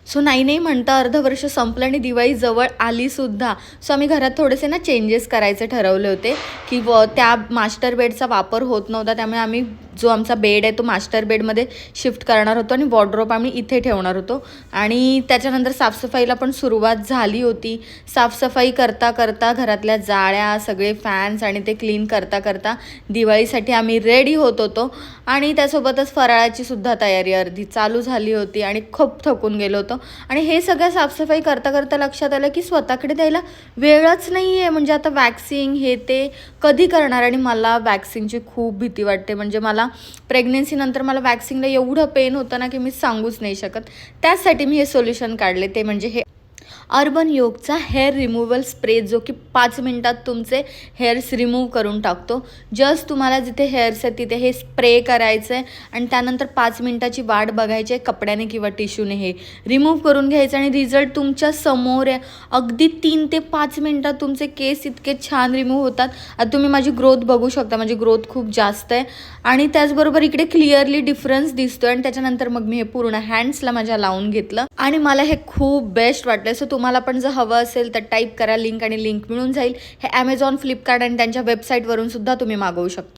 So नाही म्हणता अर्ध वर्ष संपलं आणि दिवाळी जवळ आलीसुद्धा. सो आम्ही घरात थोडेसे ना चेंजेस करायचे ठरवले होते, की त्या मास्टर बेडचा वापर होत नव्हता. त्यामुळे आम्ही जो आमचा बेड आहे तो मास्टर बेडमध्ये शिफ्ट करणार होतो आणि वॉर्डरोब आम्ही इथे ठेवणार होतो. आणि त्याच्यानंतर साफसफाईला पण सुरुवात झाली होती. साफसफाई करता करता घरातल्या जाळ्या, सगळे फॅन्स आणि ते क्लीन करता करता दिवाळीसाठी आम्ही रेडी होत होतो. आणि त्यासोबतच फराळाची सुद्धा तयारी अर्धी चालू झाली होती आणि खूप थकून गेलो होतो. आणि हे सगळं साफसफाई करता करता लक्षात आलं की स्वतःकडे द्यायला वेळच नाही आहे. म्हणजे आता वॅक्सिंग हे ते कधी करणार. आणि मला वॅक्सिंगची खूप भीती वाटते. म्हणजे मला प्रेग्नन्सीनंतर मला वॅक्सिंगला एवढं पेन होतं ना की मी सांगूच नाही शकत. त्यासाठी मी हे सोल्युशन काढले, ते म्हणजे हे अर्बन योगचा हेअर रिमूव्हल स्प्रे, जो की 5 मिनिटात तुमचे हेअर्स रिमूव्ह करून टाकतो. जस्ट तुम्हाला जिथे हेअर्स आहेत तिथे हे स्प्रे करायचं आहे आणि त्यानंतर 5 मिनिटाची वाट बघायची आहे. कपड्याने किंवा टिश्यूने हे रिमूव्ह करून घ्यायचं आणि रिझल्ट तुमच्या समोर आहे. अगदी 3 ते 5 मिनिटात तुमचे केस इतके छान रिमूव्ह होतात. आता तुम्ही माझी ग्रोथ बघू शकता, माझी ग्रोथ खूप जास्त आहे आणि त्याचबरोबर इकडे क्लिअरली डिफरन्स दिसतो. आणि त्याच्यानंतर मग मी हे पूर्ण हँड्सला माझ्या लावून घेतलं आणि मला हे खूप बेस्ट वाटलं. सो तुम्हाला पण जर हवं असेल तर टाईप करा लिंक आणि लिंक मिळून जाईल. हे ॲमेझॉन, फ्लिपकार्ट आणि त्यांच्या वेबसाईटवरून सुद्धा तुम्ही मागवू शकता.